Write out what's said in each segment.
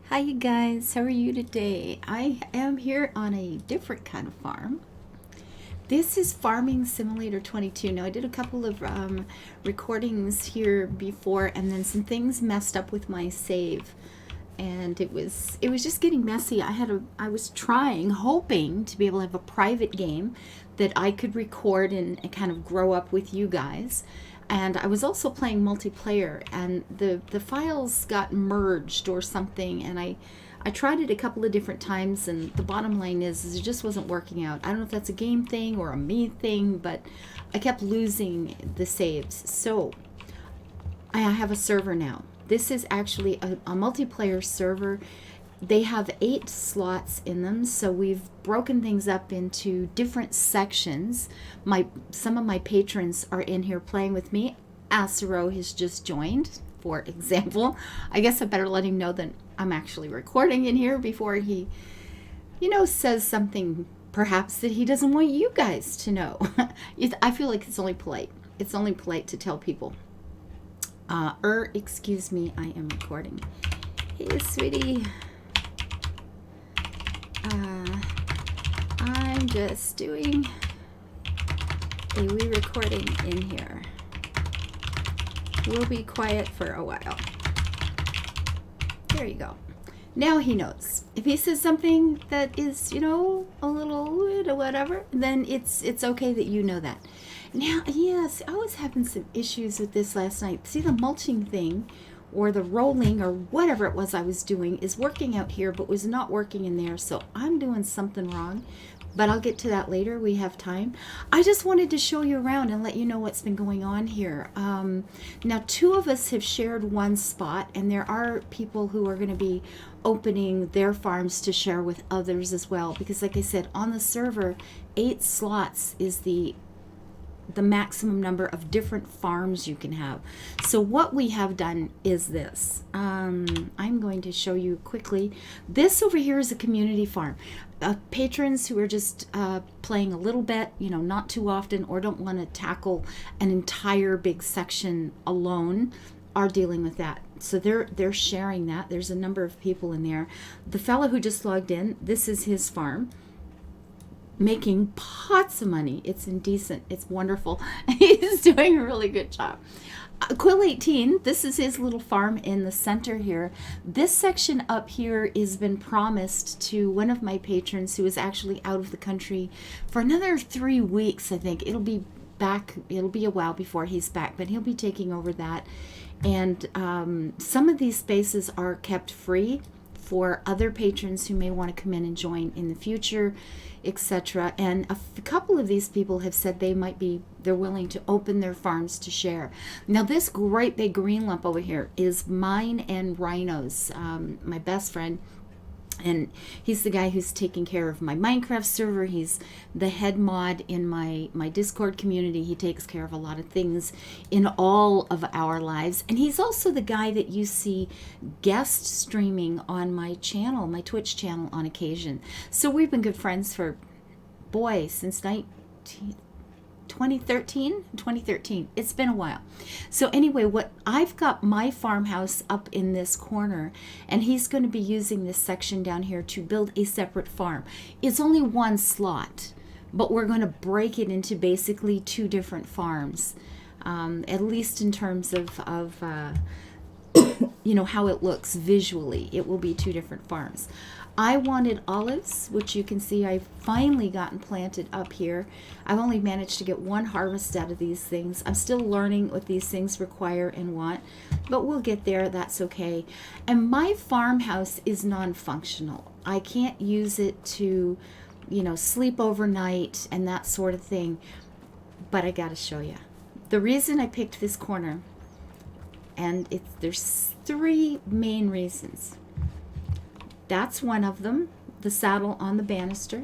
Hi you guys, how are you today? I am here on a different kind of farm. This is Farming Simulator 22. Now I did a couple of recordings here before, and then some things messed up with my save, and it was just getting messy. I was hoping to be able to have a private game that I could record and kind of grow up with you guys. And I was also playing multiplayer, and the files got merged or something, and I tried it a couple of different times, and the bottom line is it just wasn't working out. I don't know if that's a game thing or a me thing, but I kept losing the saves. So I have a server now. This is actually a multiplayer server. They have 8 slots in them, so we've broken things up into different sections. Some of my patrons are in here playing with me. Acero has just joined, for example. I guess I better let him know that I'm actually recording in here before he, says something perhaps that he doesn't want you guys to know. I feel like it's only polite. It's only polite to tell people. Excuse me, I am recording. Hey, sweetie. I'm just doing a re-recording in here. We'll be quiet for a while. There you go. Now he knows. If he says something that is, a little weird or whatever, then it's okay that you know that. Now, yes, I was having some issues with this last night. See, the mulching thing or the rolling or whatever it was I was doing is working out here but was not working in there, so I'm doing something wrong, but I'll get to that later. We have time. I just wanted to show you around and let you know what's been going on here. Now 2 of us have shared one spot, and there are people who are going to be opening their farms to share with others as well, because like I said, on the server 8 slots is the maximum number of different farms you can have. So what we have done is this. I'm going to show you quickly. This over here is a community farm. Patrons who are just playing a little bit, not too often, or don't want to tackle an entire big section alone, are dealing with that. So they're sharing that. There's a number of people in there. The fellow who just logged in, this is his farm, making pots of money. It's indecent. It's wonderful. He's doing a really good job. Quill 18, this is his little farm in the center here. This section up here has been promised to one of my patrons who is actually out of the country for another 3 weeks, I think. It'll be back. It'll be a while before he's back, but he'll be taking over that. And some of these spaces are kept free for other patrons who may want to come in and join in the future, etc. And a couple of these people have said they're willing to open their farms to share. Now this great big green lump over here is mine and Rhino's, my best friend. And he's the guy who's taking care of my Minecraft server. He's the head mod in my Discord community. He takes care of a lot of things in all of our lives. And he's also the guy that you see guest streaming on my channel, my Twitch channel on occasion. So we've been good friends for, since 2013. It's been a while. So anyway, I've got my farmhouse up in this corner, and he's going to be using this section down here to build a separate farm. It's only 1 slot, but we're going to break it into basically 2 different farms, at least in terms of how it looks visually. It will be 2 different farms. I wanted olives, which you can see I've finally gotten planted up here. I've only managed to get 1 harvest out of these things. I'm still learning what these things require and want, but we'll get there. That's okay. And my farmhouse is non-functional. I can't use it to, sleep overnight and that sort of thing, but I got to show you. The reason I picked this corner, and there's 3 main reasons. That's one of them, the saddle on the banister.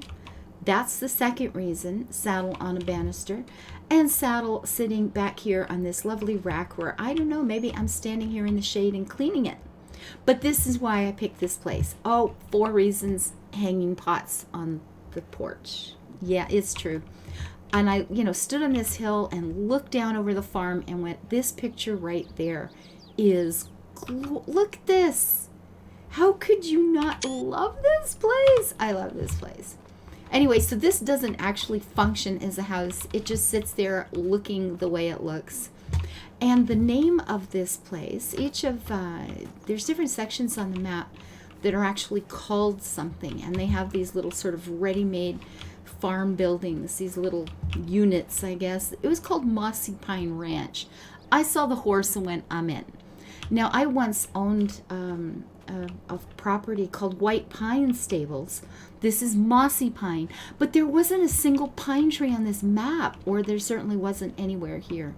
That's the second reason, saddle on a banister. And saddle sitting back here on this lovely rack where, I don't know, maybe I'm standing here in the shade and cleaning it. But this is why I picked this place. 4 reasons, hanging pots on the porch. Yeah, it's true. And I, stood on this hill and looked down over the farm and went, this picture right there is, look at this. How could could you not love this place? I love this place. Anyway, so this doesn't actually function as a house. It just sits there looking the way it looks. And the name of this place, there's different sections on the map that are actually called something. And they have these little sort of ready-made farm buildings, these little units, I guess. It was called Mossy Pine Ranch. I saw the horse and went, I'm in. Now, I once owned a property called White Pine Stables. This is Mossy Pine, but there wasn't a single pine tree on this map, or there certainly wasn't anywhere here.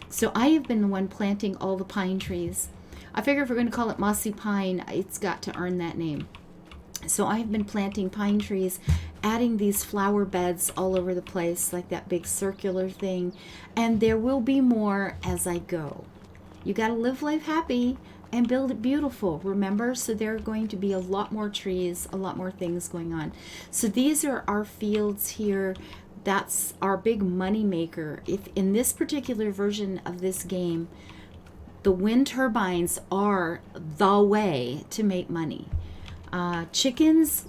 So I have been the one planting all the pine trees. I figure if we're going to call it Mossy Pine, it's got to earn that name. So I have been planting pine trees, adding these flower beds all over the place, like that big circular thing, and there will be more as I go. You got to live life happy and build it beautiful, remember? So there are going to be a lot more trees, a lot more things going on. So these are our fields here. That's our big money maker. If in this particular version of this game, the wind turbines are the way to make money. Raising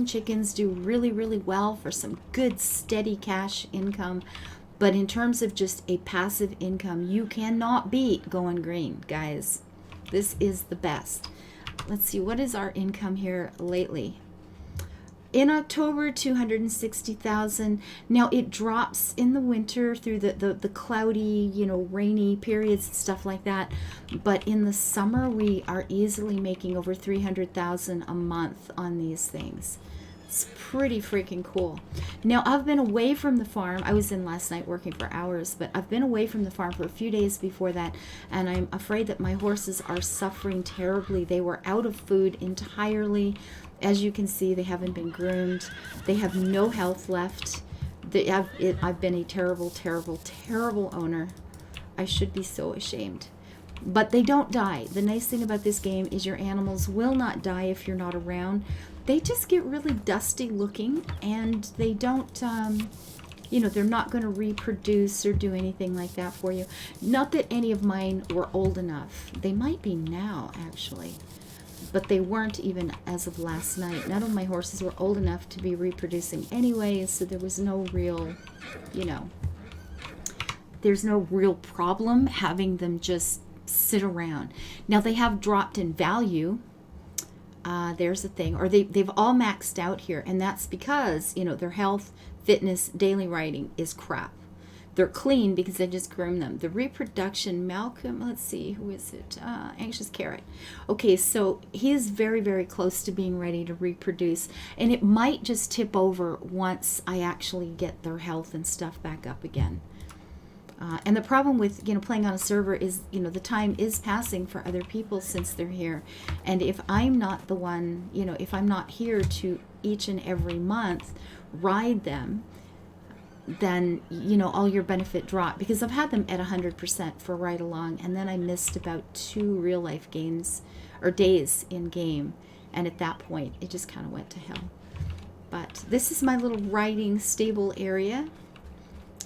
chickens do really, really well for some good steady cash income. But in terms of just a passive income, you cannot beat going green, guys. This is the best. Let's see, what is our income here lately? In October, 260,000. Now it drops in the winter through the cloudy, rainy periods and stuff like that. But in the summer, we are easily making over 300,000 a month on these things. It's pretty freaking cool. Now, I've been away from the farm. I was in last night working for hours, but I've been away from the farm for a few days before that, and I'm afraid that my horses are suffering terribly. They were out of food entirely. As you can see, they haven't been groomed. They have no health left. I've been a terrible, terrible, terrible owner. I should be so ashamed. But they don't die. The nice thing about this game is your animals will not die if you're not around. They just get really dusty looking, and they don't, they're not going to reproduce or do anything like that for you. Not that any of mine were old enough. They might be now, actually. But they weren't even as of last night. None of my horses were old enough to be reproducing anyway, so there was no real, there's no real problem having them just sit around. Now, they have dropped in value. There's a thing, or they've all maxed out here, and that's because their health, fitness, daily riding is crap. They're clean because I just groomed them. The reproduction, Malcolm, let's see, who is it? Anxious Carrot. Okay, so he is very, very close to being ready to reproduce, and it might just tip over once I actually get their health and stuff back up again. And the problem with playing on a server is the time is passing for other people since they're here, and if I'm not the one, if I'm not here to each and every month ride them, then all your benefit drop, because I've had them at 100% for ride along, and then I missed about 2 real life games or days in game, and at that point it just kind of went to hell. But this is my little riding stable area.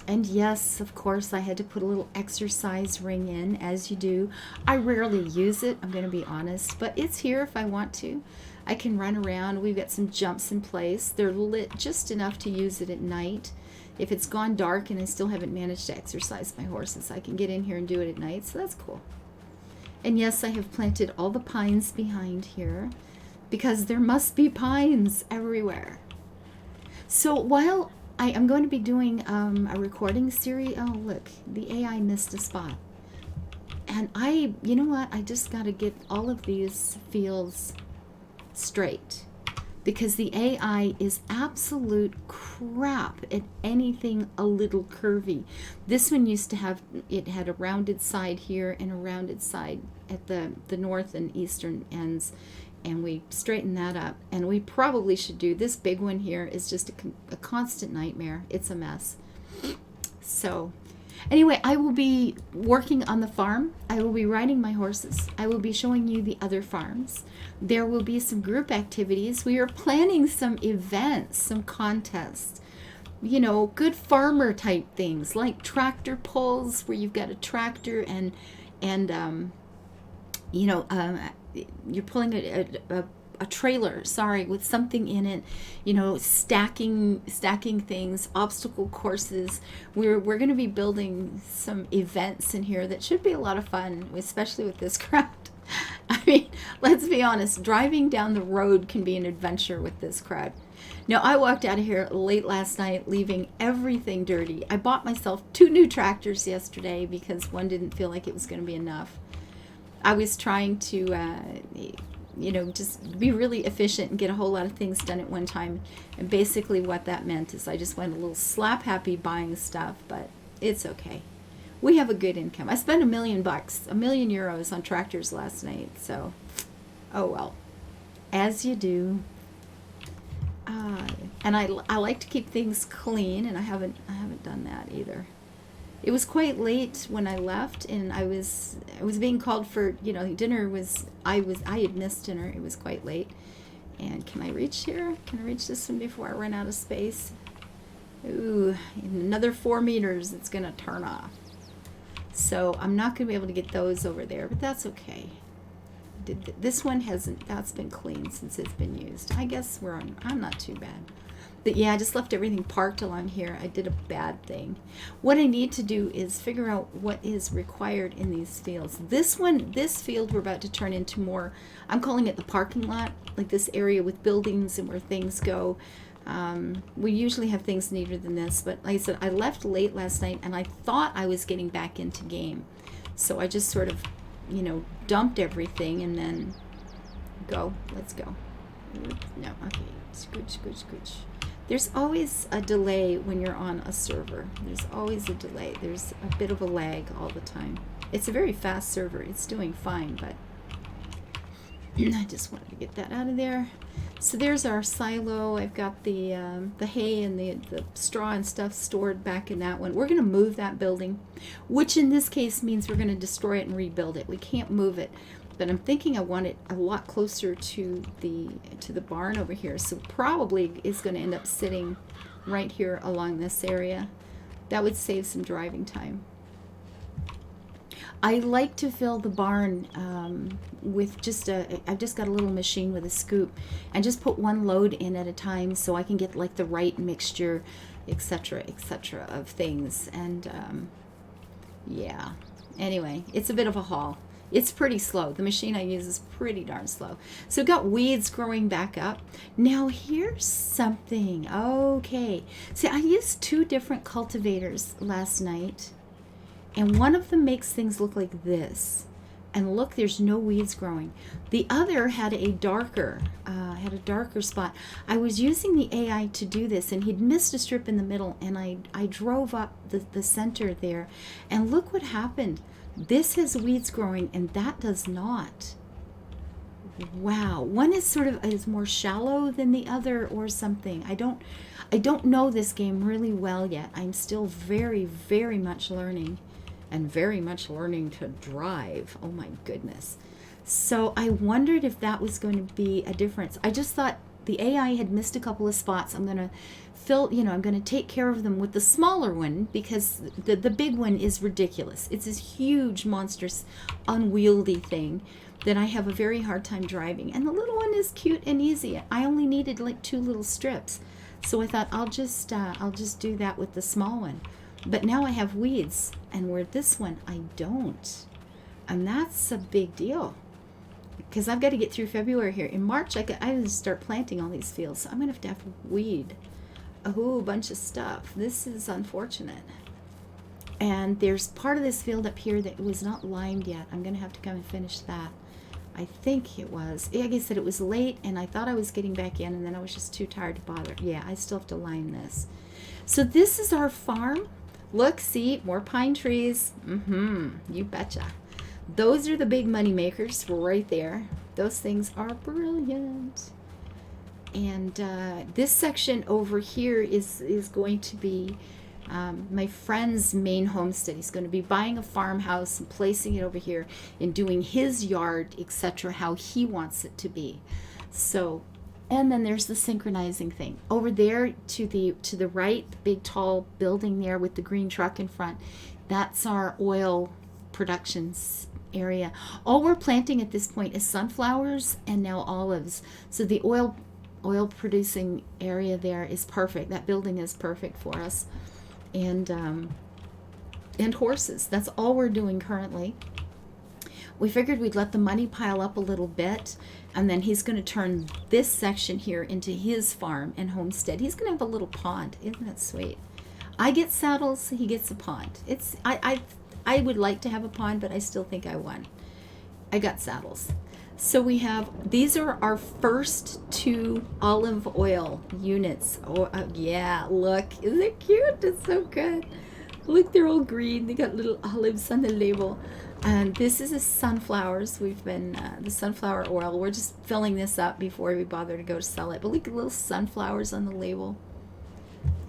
And yes, of course, I had to put a little exercise ring in, as you do. I rarely use it, I'm going to be honest, but it's here if I want to. I can run around. We've got some jumps in place. They're lit just enough to use it at night. If it's gone dark and I still haven't managed to exercise my horses, I can get in here and do it at night, so that's cool. And yes, I have planted all the pines behind here, because there must be pines everywhere. So while I am going to be doing a recording series. Oh, look, the AI missed a spot. And you know what? I just got to get all of these fields straight, because the AI is absolute crap at anything a little curvy. This one used to have, it had a rounded side here and a rounded side at the north and eastern ends. And we straighten that up, and we probably should do this big one here. Is just a constant nightmare. It's a mess. So anyway, I will be working on the farm. I will be riding my horses. I will be showing you the other farms. There will be some group activities. We are planning some events, some contests, good farmer type things, like tractor pulls, where you've got a tractor and you're pulling a trailer, sorry, with something in it, you know, stacking things, obstacle courses. We're going to be building some events in here that should be a lot of fun, especially with this crowd. I mean, let's be honest, driving down the road can be an adventure with this crowd. Now, I walked out of here late last night, leaving everything dirty. I bought myself 2 new tractors yesterday because one didn't feel like it was going to be enough. I was trying to, just be really efficient and get a whole lot of things done at one time. And basically what that meant is I just went a little slap happy buying stuff, but it's okay. We have a good income. I spent $1 million, €1 million on tractors last night. So, oh well, as you do. And I like to keep things clean, and I haven't done that either. It was quite late when I left, and I was being called for, dinner was, I had missed dinner. It was quite late. And can I reach here? Can I reach this one before I run out of space? Ooh, in another 4 meters, it's going to turn off. So I'm not going to be able to get those over there, but that's okay. This one that's been clean since it's been used. I guess I'm not too bad. But yeah, I just left everything parked along here. I did a bad thing. What I need to do is figure out what is required in these fields. This field we're about to turn into more, I'm calling it the parking lot, like this area with buildings and where things go. We usually have things neater than this, but like I said, I left late last night and I thought I was getting back into game. So I just sort of, dumped everything and then let's go. No, okay, scooch. There's always a delay when you're on a server. There's always a delay. There's a bit of a lag all the time. It's a very fast server. It's doing fine, but I just wanted to get that out of there. So there's our silo. I've got the hay and the straw and stuff stored back in that one. We're going to move that building, which in this case means we're going to destroy it and rebuild it. We can't move it, but I'm thinking I want it a lot closer to the barn over here. So probably it's going to end up sitting right here along this area. That would save some driving time. I like to fill the barn with I've just got a little machine with a scoop and just put one load in at a time so I can get like the right mixture, etc., of things. And yeah, anyway, it's a bit of a haul. It's pretty slow. The machine I use is pretty darn slow. So I've got weeds growing back up. Now here's something. Okay. See, I used 2 different cultivators last night. And one of them makes things look like this. And look, there's no weeds growing. The other had a darker spot. I was using the AI to do this, and he'd missed a strip in the middle, and I drove up the center there. And look what happened. This has weeds growing, and that does not. Wow. One is more shallow than the other or something. I don't know this game really well yet. I'm still very, very much learning. And very much learning to drive. Oh my goodness. So I wondered if that was going to be a difference. I just thought the AI had missed a couple of spots. I'm going to I'm going to take care of them with the smaller one because the big one is ridiculous. It's this huge, monstrous, unwieldy thing that I have a very hard time driving. And the little one is cute and easy. I only needed like 2 little strips. So I thought I'll just do that with the small one. But now I have weeds, and where this one, I don't. And that's a big deal. Because I've got to get through February here. In March, I have to start planting all these fields. So I'm going to have weed a whole bunch of stuff. This is unfortunate. And there's part of this field up here that was not limed yet. I'm going to have to come and finish that. I think it was. Like I said, it was late, and I thought I was getting back in, and then I was just too tired to bother. Yeah, I still have to lime this. So this is our farm. Look, see, more pine trees. You betcha. Those are the big money makers right there. Those things are brilliant. And this section over here is going to be my friend's main homestead. He's going to be buying a farmhouse and placing it over here and doing his yard, etc., how he wants it to be. So, and then there's the synchronizing thing. Over there to the right, the big tall building there with the green truck in front, that's our oil production area. All we're planting at this point is sunflowers and now olives. So the oil producing area there is perfect. That building is perfect for us. And horses. That's all we're doing currently. We figured we'd let the money pile up a little bit, and then he's going to turn this section here into his farm and homestead. He's going to have a little pond. Isn't that sweet? I get saddles, he gets a pond. It's I would like to have a pond, but I still think I won. I got saddles. So we have, these are our first 2 olive oil units. Oh, yeah, look, isn't it cute? It's so good. Look, they're all green. They got little olives on the label. And this is the sunflowers. We've been, the sunflower oil. We're just filling this up before we bother to go to sell it. But look at little sunflowers on the label.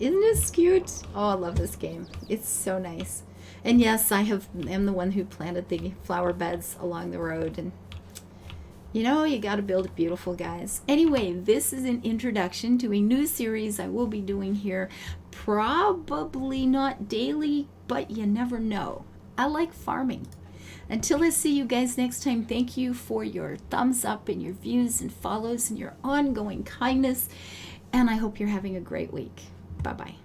Isn't this cute? Oh, I love this game. It's so nice. And yes, I am the one who planted the flower beds along the road. And you know, you got to build it beautiful, guys. Anyway, this is an introduction to a new series I will be doing here. Probably not daily, but you never know. I like farming. Until I see you guys next time, thank you for your thumbs up and your views and follows and your ongoing kindness. And I hope you're having a great week. Bye-bye.